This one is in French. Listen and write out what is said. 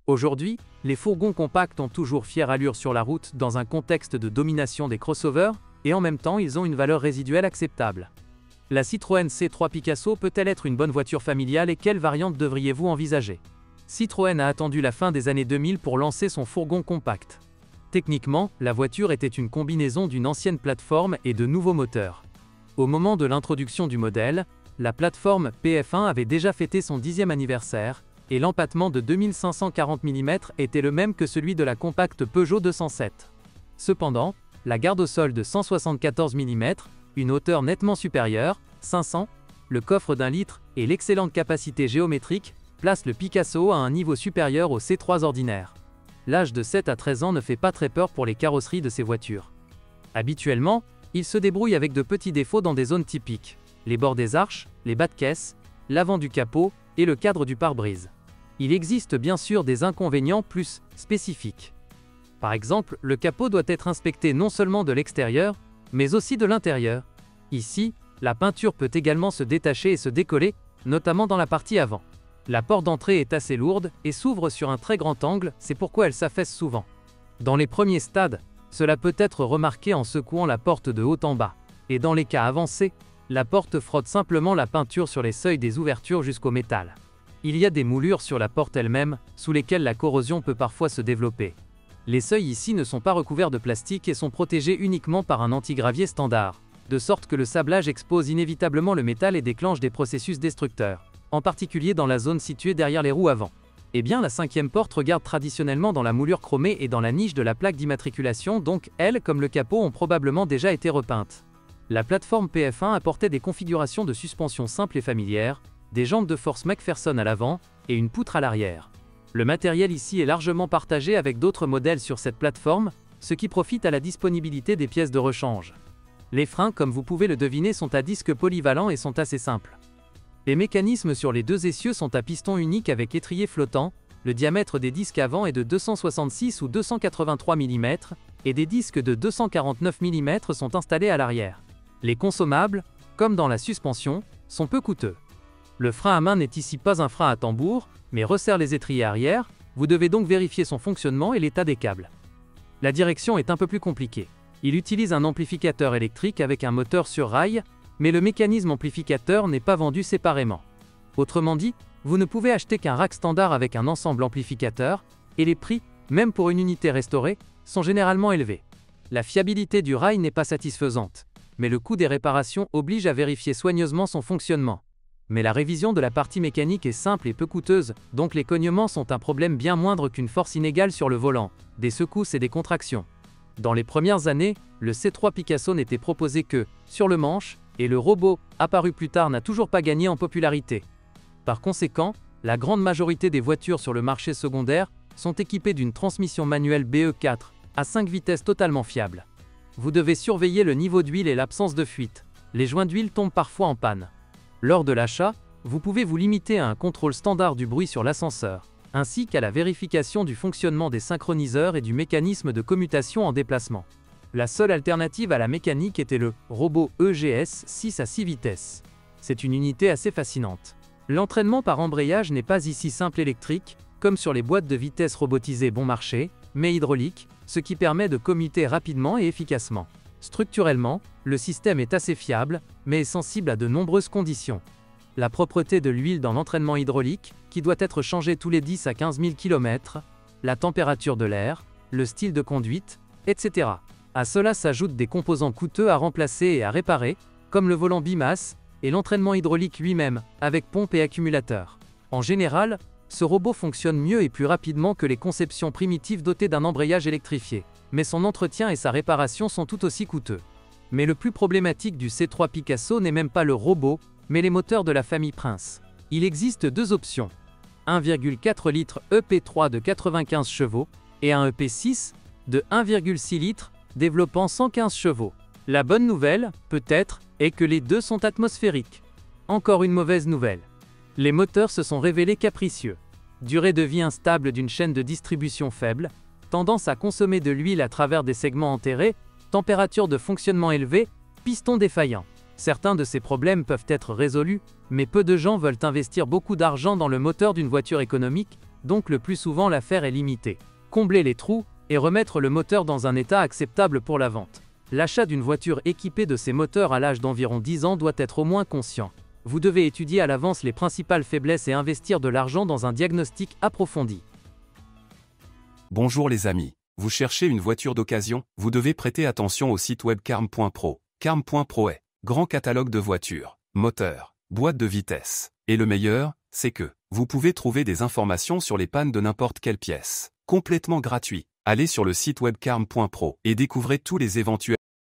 Aujourd'hui, les fourgons compacts ont toujours fière allure sur la route dans un contexte de domination des crossovers, et en même temps ils ont une valeur résiduelle acceptable. La Citroën C3 Picasso peut-elle être une bonne voiture familiale et quelle variante devriez-vous envisager? Citroën a attendu la fin des années 2000 pour lancer son fourgon compact. Techniquement, la voiture était une combinaison d'une ancienne plateforme et de nouveaux moteurs. Au moment de l'introduction du modèle, la plateforme PF1 avait déjà fêté son 10e anniversaire, et l'empattement de 2540 mm était le même que celui de la compacte Peugeot 207. Cependant, la garde au sol de 174 mm, une hauteur nettement supérieure, 500, le coffre d'1 litre et l'excellente capacité géométrique placent le Picasso à un niveau supérieur au C3 ordinaire. L'âge de 7 à 13 ans ne fait pas très peur pour les carrosseries de ces voitures. Habituellement, il se débrouille avec de petits défauts dans des zones typiques, les bords des arches, les bas de caisse, l'avant du capot et le cadre du pare-brise. Il existe bien sûr des inconvénients plus spécifiques. Par exemple, le capot doit être inspecté non seulement de l'extérieur, mais aussi de l'intérieur. Ici, la peinture peut également se détacher et se décoller, notamment dans la partie avant. La porte d'entrée est assez lourde et s'ouvre sur un très grand angle, c'est pourquoi elle s'affaisse souvent. Dans les premiers stades, cela peut être remarqué en secouant la porte de haut en bas. Et dans les cas avancés, la porte frotte simplement la peinture sur les seuils des ouvertures jusqu'au métal. Il y a des moulures sur la porte elle-même, sous lesquelles la corrosion peut parfois se développer. Les seuils ici ne sont pas recouverts de plastique et sont protégés uniquement par un anti-gravier standard, de sorte que le sablage expose inévitablement le métal et déclenche des processus destructeurs, en particulier dans la zone située derrière les roues avant. Eh bien, la 5e porte regarde traditionnellement dans la moulure chromée et dans la niche de la plaque d'immatriculation, donc elles, comme le capot, ont probablement déjà été repeintes. La plateforme PF1 apportait des configurations de suspension simples et familières, des jantes de force McPherson à l'avant et une poutre à l'arrière. Le matériel ici est largement partagé avec d'autres modèles sur cette plateforme, ce qui profite à la disponibilité des pièces de rechange. Les freins, comme vous pouvez le deviner, sont à disque polyvalent et sont assez simples. Les mécanismes sur les deux essieux sont à piston unique avec étrier flottant, le diamètre des disques avant est de 266 ou 283 mm, et des disques de 249 mm sont installés à l'arrière. Les consommables, comme dans la suspension, sont peu coûteux. Le frein à main n'est ici pas un frein à tambour, mais resserre les étriers arrière, vous devez donc vérifier son fonctionnement et l'état des câbles. La direction est un peu plus compliquée. Il utilise un amplificateur électrique avec un moteur sur rail, mais le mécanisme amplificateur n'est pas vendu séparément. Autrement dit, vous ne pouvez acheter qu'un rack standard avec un ensemble amplificateur, et les prix, même pour une unité restaurée, sont généralement élevés. La fiabilité du rail n'est pas satisfaisante, mais le coût des réparations oblige à vérifier soigneusement son fonctionnement. Mais la révision de la partie mécanique est simple et peu coûteuse, donc les cognements sont un problème bien moindre qu'une force inégale sur le volant, des secousses et des contractions. Dans les premières années, le C3 Picasso n'était proposé que sur le manche, et le robot, apparu plus tard, n'a toujours pas gagné en popularité. Par conséquent, la grande majorité des voitures sur le marché secondaire sont équipées d'une transmission manuelle BE4 à 5 vitesses totalement fiable. Vous devez surveiller le niveau d'huile et l'absence de fuite. Les joints d'huile tombent parfois en panne. Lors de l'achat, vous pouvez vous limiter à un contrôle standard du bruit sur l'ascenseur, ainsi qu'à la vérification du fonctionnement des synchroniseurs et du mécanisme de commutation en déplacement. La seule alternative à la mécanique était le robot EGS 6 à 6 vitesses. C'est une unité assez fascinante. L'entraînement par embrayage n'est pas ici simple électrique, comme sur les boîtes de vitesse robotisées bon marché, mais hydraulique, ce qui permet de commuter rapidement et efficacement. Structurellement, le système est assez fiable, mais est sensible à de nombreuses conditions. La propreté de l'huile dans l'entraînement hydraulique, qui doit être changée tous les 10 à 15 000 km, la température de l'air, le style de conduite, etc. À cela s'ajoutent des composants coûteux à remplacer et à réparer, comme le volant bimasse, et l'entraînement hydraulique lui-même, avec pompe et accumulateur. En général, ce robot fonctionne mieux et plus rapidement que les conceptions primitives dotées d'un embrayage électrifié, mais son entretien et sa réparation sont tout aussi coûteux. Mais le plus problématique du C3 Picasso n'est même pas le robot, mais les moteurs de la famille Prince. Il existe deux options. 1,4 litre EP3 de 95 chevaux, et un EP6 de 1,6 litre, développant 115 chevaux. La bonne nouvelle, peut-être, est que les deux sont atmosphériques. Encore une mauvaise nouvelle. Les moteurs se sont révélés capricieux. Durée de vie instable d'une chaîne de distribution faible, tendance à consommer de l'huile à travers des segments enterrés, température de fonctionnement élevée, piston défaillant. Certains de ces problèmes peuvent être résolus, mais peu de gens veulent investir beaucoup d'argent dans le moteur d'une voiture économique, donc le plus souvent l'affaire est limitée. Combler les trous et remettre le moteur dans un état acceptable pour la vente. L'achat d'une voiture équipée de ces moteurs à l'âge d'environ 10 ans doit être au moins conscient. Vous devez étudier à l'avance les principales faiblesses et investir de l'argent dans un diagnostic approfondi. Bonjour les amis. Vous cherchez une voiture d'occasion? Vous devez prêter attention au site web carm.pro. Carm.pro est grand catalogue de voitures, moteurs, boîtes de vitesse. Et le meilleur, c'est que vous pouvez trouver des informations sur les pannes de n'importe quelle pièce. Complètement gratuit. Allez sur le site web carm.pro et découvrez tous les éventuels